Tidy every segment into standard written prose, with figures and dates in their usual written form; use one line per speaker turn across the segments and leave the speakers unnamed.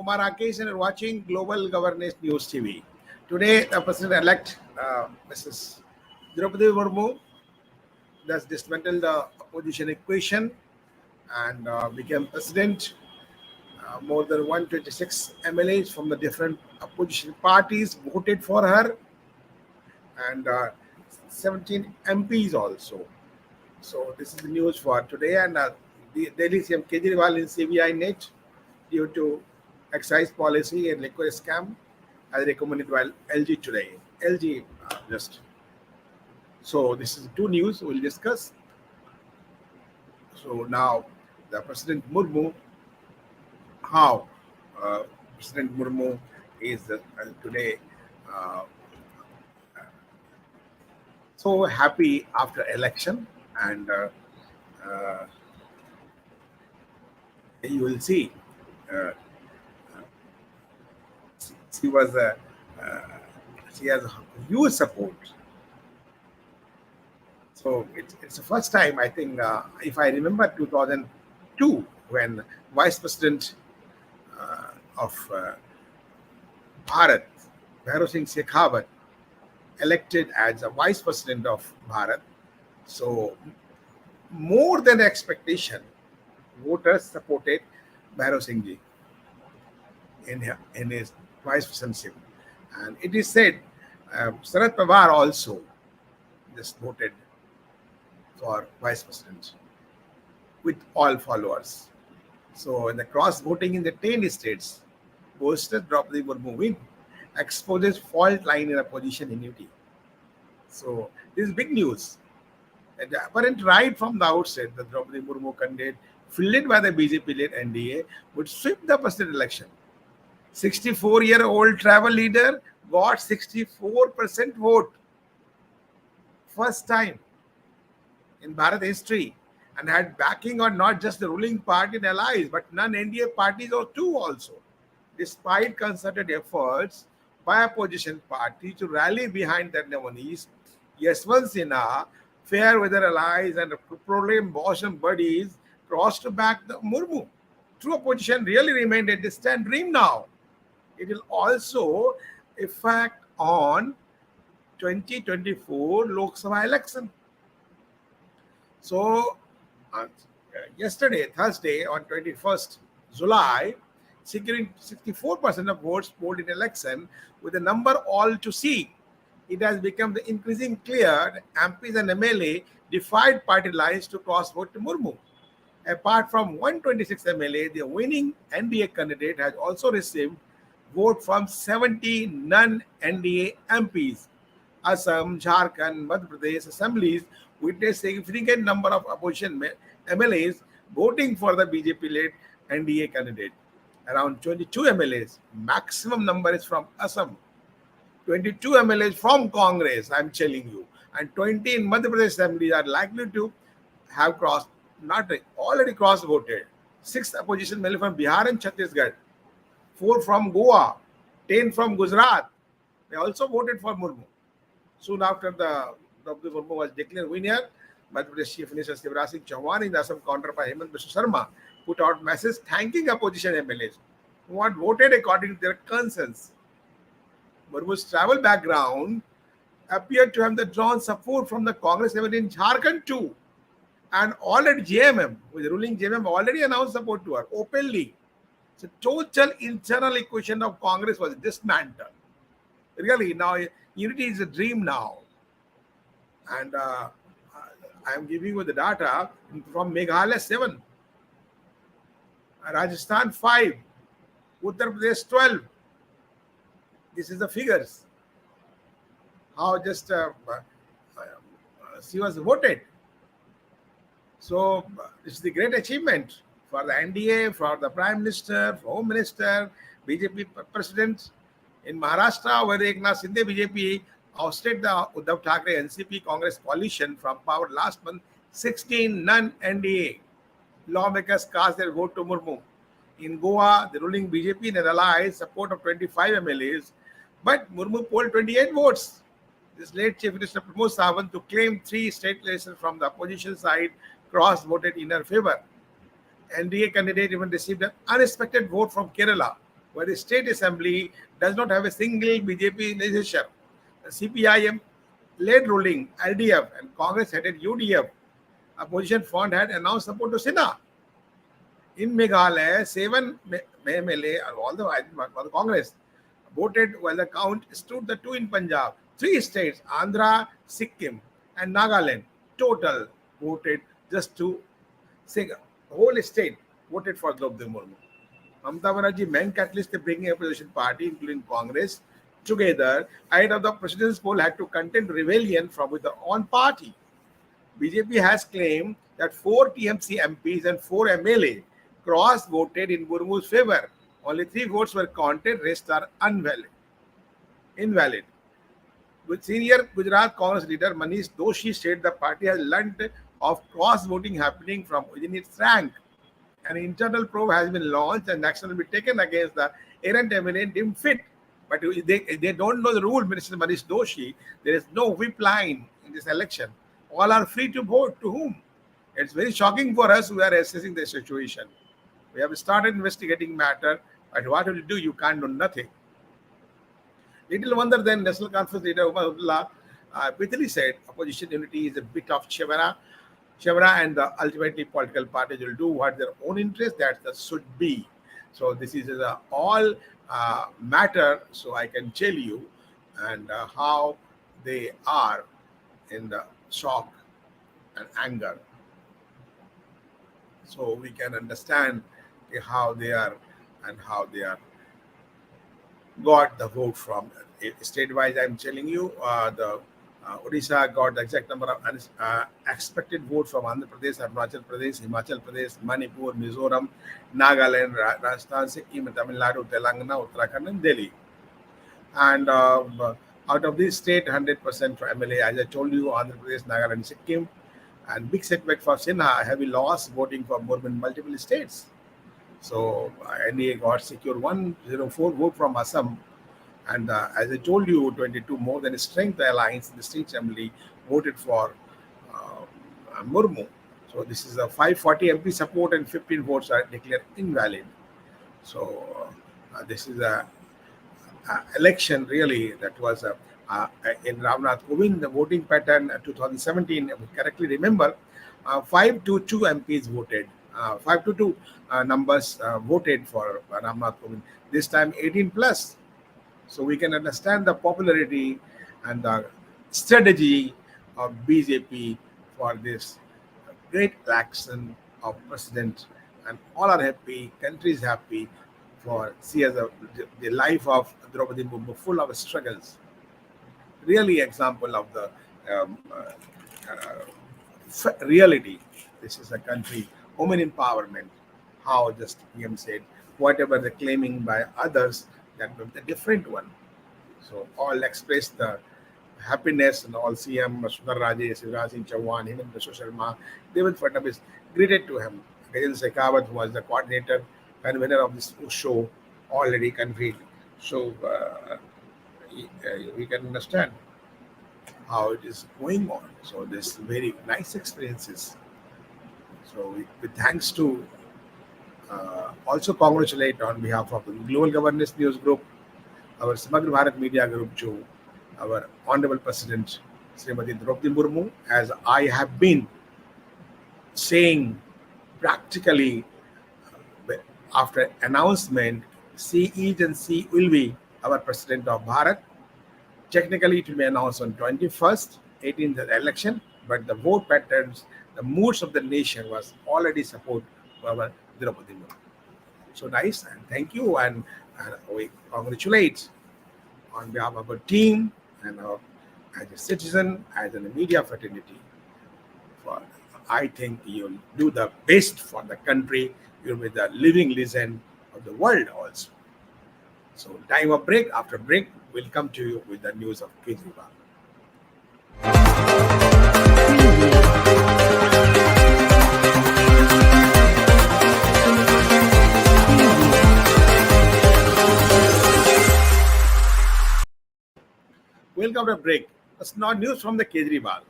Kumar Rakesh and you're watching Global Governance News TV. Today, the President-elect, Mrs. Draupadi Murmu, thus dismantled the opposition equation and became president. More than 126 MLAs from the different opposition parties voted for her, and 17 MPs also. So this is the news for today. And the Delhi CM Kejriwal in CBI net due to excise policy and liquor scam, as recommended by LG today. LG just. So this is two news we'll discuss. So now the President Murmu, how President Murmu is today so happy after election, and you will see she was she has huge support. So it's the first time, I think, if I remember 2002, when Vice President of Bharat, Bhairo Singh Shekhawat, elected as a Vice President of Bharat. So more than expectation, voters supported Bhairo Singh ji in his vice presidency. And it is said Sharad Pawar also just voted for vice president with all followers. So in the cross voting in the 10 states, boosted Draupadi Murmu win, exposes fault line in opposition unity. So this is big news. And the apparent right from the outset, the Draupadi Murmu candidate, fielded by the BJP-led NDA, would sweep the president election. 64-year-old travel leader got 64% vote. First time in Bharat history, and had backing on not just the ruling party and allies, but non-NDA parties or two also, despite concerted efforts by opposition party to rally behind their nominees. Yashwant Sinha, fair weather allies and proclaimed boss and buddies crossed to back the Murmu. True opposition really remained a distant dream now. It will also affect on 2024 Lok Sabha election. So yesterday, Thursday, on 21st July, securing 64% of votes polled in election with a number all to see, it has become the increasing clear that MPs and MLA defied party lines to cross vote to Murmu. Apart from 126 MLA, the winning NDA candidate has also received vote from 70 non-NDA MPs. Assam, Jharkhand, Madhya Pradesh assemblies witnessed a significant number of opposition MLAs voting for the BJP-led NDA candidate. Around 22 MLAs, maximum number is from Assam. 22 MLAs from Congress, I'm telling you. And 20 in Madhya Pradesh assemblies are likely to have crossed, not already cross-voted. 6 opposition MLA from Bihar and Chhattisgarh. 4 from Goa. 10 from Gujarat. They also voted for Murmu. Soon after the Murmu was declared winner, Madhya Pradesh Chief Minister Shivraj Singh Chauhan in the Assam counter by Hemant Biswa Sharma put out message thanking opposition MLAs who had voted according to their concerns. Murmu's travel background appeared to have the drawn support from the Congress level in Jharkhand too. And already JMM, with the ruling JMM, already announced support to her openly. So total internal equation of Congress was dismantled. Really, now unity is a dream now. And I am giving you the data from Meghalaya 7, Rajasthan 5, Uttar Pradesh 12. This is the figures. How just she was voted. So this is the great achievement for the NDA, for the Prime Minister, for Home Minister, BJP President. In Maharashtra, where Eknath Shinde BJP ousted the Uddhav Thackeray NCP Congress coalition from power last month, 16 non-NDA lawmakers cast their vote to Murmu. In Goa, the ruling BJP and allies support of 25 MLAs, but Murmu polled 28 votes. This late Chief Minister Pramod Sawant, to claim 3 state elections from the opposition side, cross-voted in her favor. NDA candidate even received an unexpected vote from Kerala. where the state assembly does not have a single BJP legislature. The CPIM led ruling LDF and Congress headed UDF opposition front had announced support to Sinha. In Meghalaya, 7 MLA, all the Congress voted while the count stood the two in Punjab. 3 states, Andhra, Sikkim, and Nagaland, total voted just to sing. Whole state voted for Draupadi Murmu. Mamata Banerjee main catalyst to bringing opposition party, including Congress, together ahead of the president's poll had to contend rebellion from with their own party. BJP has claimed that 4 TMC MPs and 4 MLA cross-voted in Murmu's favor. Only 3 votes were counted, rest are invalid. With senior Gujarat Congress leader Manish Doshi said the party has learnt of cross-voting happening from within its rank. An internal probe has been launched and action will be taken against the errant MLA deemed fit. But they don't know the rule, Minister Manish Doshi. There is no whip line in this election. All are free to vote. To whom? It's very shocking for us who are assessing the situation. We have started investigating matter, but what will you do? You can't do nothing. Little wonder then National Conference leader Umar Abdullah bitterly said opposition unity is a bit of chevara, and the ultimately political parties will do what their own interest that should be. So this is all matter. So I can tell you and how they are in the shock and anger. So we can understand how they are and how they are got the vote from state-wise. I'm telling you, the Odisha got the exact number of expected vote from Andhra Pradesh, Arunachal Pradesh, Himachal Pradesh, Manipur, Mizoram, Nagaland, Rajasthan, Sikkim, Tamil Nadu, Telangana, Uttarakhand, and Delhi. And out of this state, 100% for MLA, as I told you, Andhra Pradesh, Nagaland, Sikkim, and big setback for Sinha, heavy loss voting for more than multiple states. So NDA got secure 104 vote from Assam, and as I told you, 22 more than strength alliance in the state assembly voted for Murmu. So this is a 540 MP support and 15 votes are declared invalid. So this is a election really that was in Ramnath Kovind, the voting pattern 2017, if I correctly remember, 5 to 2 MPs voted. 5 to 2 numbers voted for Ramnath Kovind. This time 18 plus. So we can understand the popularity and the strategy of BJP for this great election of president, and all are happy, country is happy for see as the life of Draupadi Murmu full of struggles. Really example of the reality. This is a country, women empowerment. How just PM said, whatever the claiming by others, that was the different one. So all express the happiness and all CM Sundar Rajesh, Shivraj Singh Chauhan, Hemant Biswa Sharma, David Fadnavis greeted to him. Gajendra Shekhawat, who was the coordinator and winner of this show, already convened. So we can understand how it is going on. So this very nice experiences. So with thanks to also congratulate on behalf of the Global Governance News Group, our Samagra Bharat Media Group, to our Honorable President Srimati Draupadi Murmu, as I have been saying practically after announcement, she is and she will be our President of Bharat. Technically, it will be announced on 21st, 18th election, but the vote patterns, the moods of the nation was already support for our Draupadi Murmu. So nice, and thank you, and we congratulate on behalf of our team and as a citizen, as a media fraternity. For I think you'll do the best for the country. You'll be the living legend of the world also. So time of break. After break, we'll come to you with the news of Kejriwal. Welcome to break. It's not news from the Kejriwal.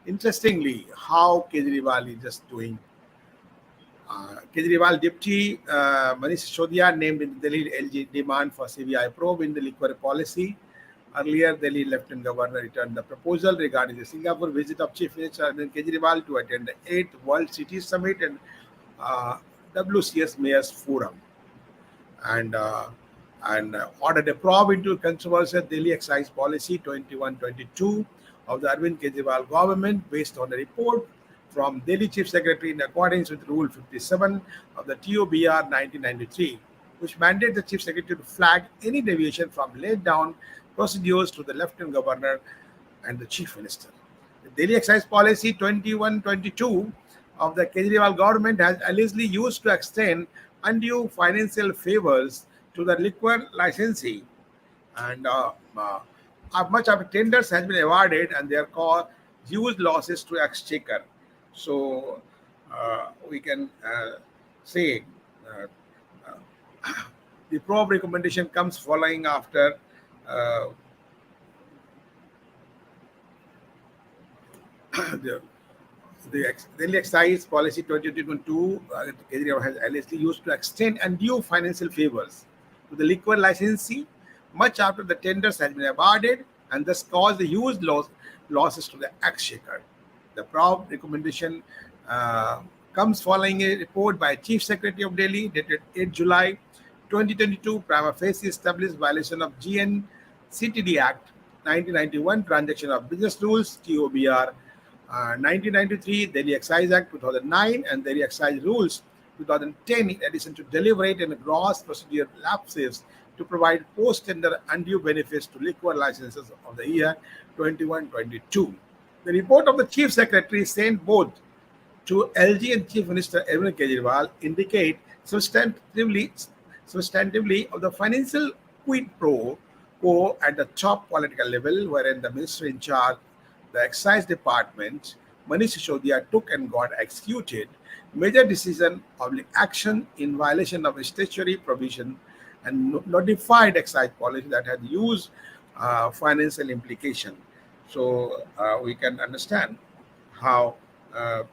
Interestingly, how Kejriwal is just doing Kejriwal Deputy Manish Sisodia named in Delhi LG demand for CBI probe in the liquor policy. Earlier, Delhi Lieutenant Governor returned the proposal regarding the Singapore visit of Chief Minister Arvind Kejriwal to attend the 8th World City Summit and uh, WCS Mayors Forum, and ordered a probe into controversial Delhi excise policy 21-22 of the Arvind Kejriwal government based on a report from Delhi Chief Secretary in accordance with Rule 57 of the TOBR 1993, which mandates the Chief Secretary to flag any deviation from laid down procedures to the Lieutenant Governor and the Chief Minister. The Delhi Excise Policy 21-22 of the Kejriwal government has allegedly used to extend undue financial favors to the liquor licensee, and much of tenders has been awarded and they are called huge losses to exchequer. So we can say uh, the probe recommendation comes following after uh, the Delhi Excise Policy 2022 Kejriwal has allegedly used to extend undue financial favors to the liquor licensee much after the tenders had been awarded and thus caused the huge losses to the exchequer. The probe recommendation comes following a report by Chief Secretary of Delhi dated 8 July 2022, prima facie established violation of GNCTD Act 1991, Transaction of Business Rules, TOBR 1993, Delhi Excise Act 2009, and Delhi Excise Rules 2010, in addition to deliberate and gross procedure lapses to provide post-tender undue benefits to liquor licenses of the year 21-22. The report of the Chief Secretary sent both to LG and Chief Minister Arvind Kejriwal indicate substantively of the financial quid pro quo at the top political level, wherein the minister in charge, the excise department, Manish Sisodia, took and got executed major decision of action in violation of a statutory provision and notified excise policy that had used financial implication. So we can understand how the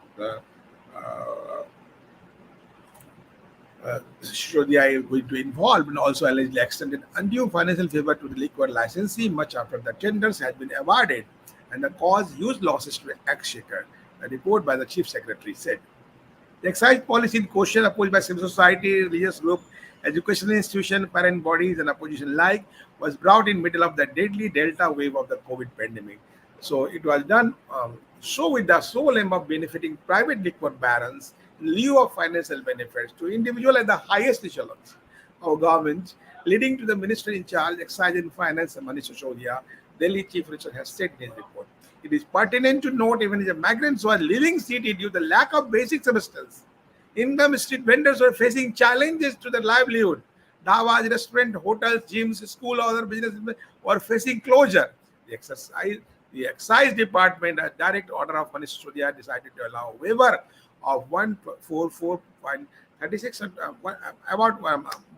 Sisodia is going to involve and also allegedly extended undue financial favor to the liquor licensee much after the tenders had been awarded and the cause huge losses to the exchequer. A report by the Chief Secretary said. The excise policy in question, opposed by civil society, religious group, educational institution, parent bodies, and opposition alike, was brought in middle of the deadly Delta wave of the COVID pandemic. So it was done so with the sole aim of benefiting private liquor barons in lieu of financial benefits to individual at the highest echelons of government, leading to the minister in charge, excise and finance, Manish Sisodia, Delhi Chief Minister, has said in his report. It is pertinent to note even if the migrants were living city due to the lack of basic substance. Income street vendors were facing challenges to their livelihood. Dhabas, restaurants, hotels, gyms, school, other businesses were facing closure. The excise department, at direct order of Manish Sisodia, decided to allow waiver of 144.36 about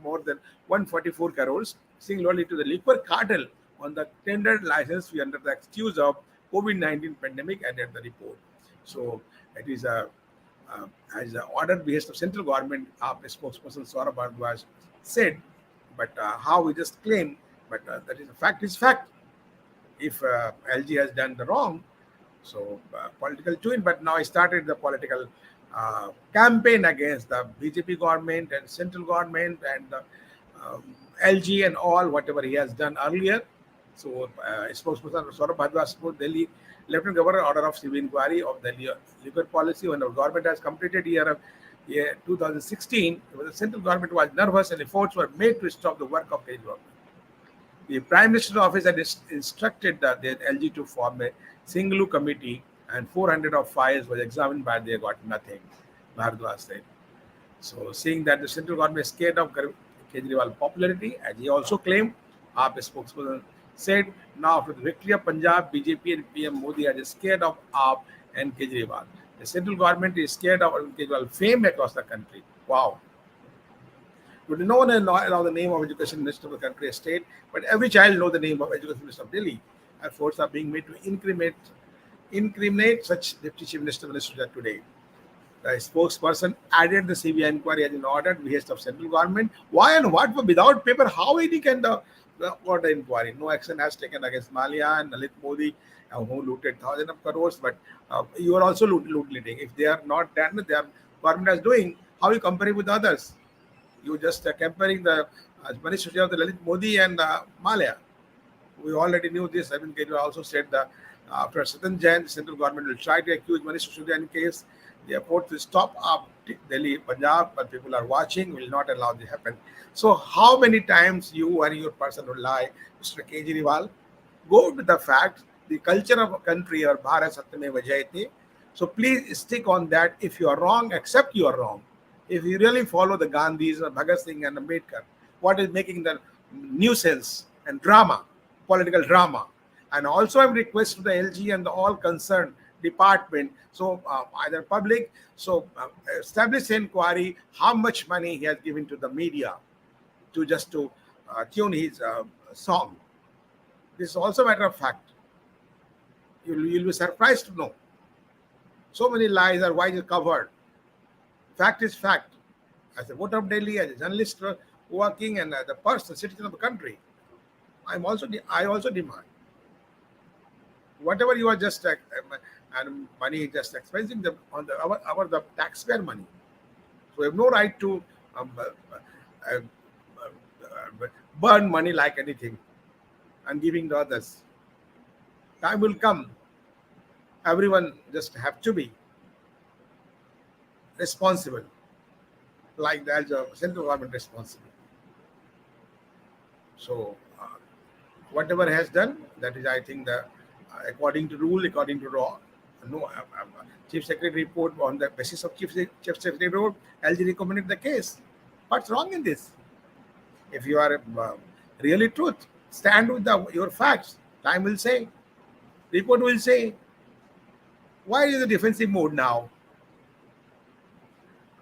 more than 144 crores singularly to the liquor cartel on the tendered license fee under the excuse of COVID-19 pandemic, added the report. So it is as an order based of central government, spokesperson Saurabh Bharadwaj said, but how we just claim, but that is a fact is fact. If LG has done the wrong, so political twin, but now I started the political campaign against the BJP government and central government and the LG and all, whatever he has done earlier. So, spokesperson Saurabh Bharadwaj spoke Delhi Lieutenant Governor order of civil inquiry of the liquor policy when the government has completed year 2016. The central government was nervous and efforts were made to stop the work of Kejriwal. The Prime Minister's office had instructed the LG to form a single committee and 400 of files was examined, but they got nothing, Bharadwaj said. So, seeing that the central government is scared of Kejriwal's popularity, as he also claimed, AAP spokesperson said, now after the victory of Punjab, BJP and PM Modi are scared of AAP and Kejriwal. The central government is scared of Kejriwal's fame across the country. Wow. Would no one know the name of education minister of the country or state, but every child knows the name of education minister of Delhi. Efforts are being made to incriminate such deputy chief minister today. The spokesperson added the CBI inquiry has been ordered behest of central government. Why and what? Without paper, how he can order inquiry? No action has taken against Malia and Lalit Modi, who looted thousands of crores. But you are also looting. If they are not done, their government is doing. How you compare it with others? You just comparing the money structure of the Lalit Modi and Malia. We already knew this. I mean, Kejriwal also said that after Satan Jain, the central government will try to accuse Manish Sisodia in case the airport will stop up Delhi, Punjab, but people are watching, will not allow this to happen. So, how many times you and your person will lie, Mr. Kejriwal? Go to the fact, the culture of a country or Bharat Satyameva Jayate. So, please stick on that. If you are wrong, accept you are wrong. If you really follow the Gandhis or Bhagat Singh and Ambedkar, what is making the nuisance and drama, political drama? And also, I'm request to the LG and the all concerned department, so either public, so establish inquiry how much money he has given to the media to just to tune his song. This is also a matter of fact. You'll be surprised to know. So many lies are widely covered. Fact is fact. As a voter of Delhi, as a journalist working, and as a person, citizen of the country, I also demand whatever you are just and money just expensing them on the taxpayer money. So we have no right to burn money like anything and giving to others. Time will come. Everyone just have to be responsible, like the central government responsible. So whatever has done, that is, I think, the according to rule, according to law. No, Chief Secretary report on the basis of Chief Secretary report, LG recommended the case. What's wrong in this? If you are really truth, stand with your facts. Time will say. Report will say. Why is the defensive mode now?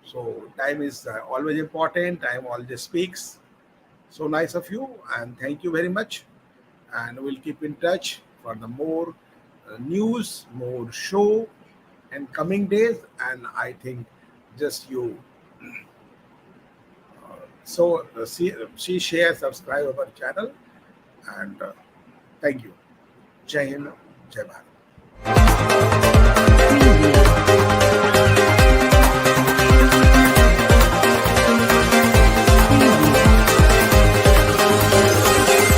So time is always important. Time always speaks. So nice of you, and thank you very much. And we'll keep in touch for the more news, more show, and coming days. And I think just you. So see, share, subscribe our channel, and thank you. Jai Hind, Jai Bharat.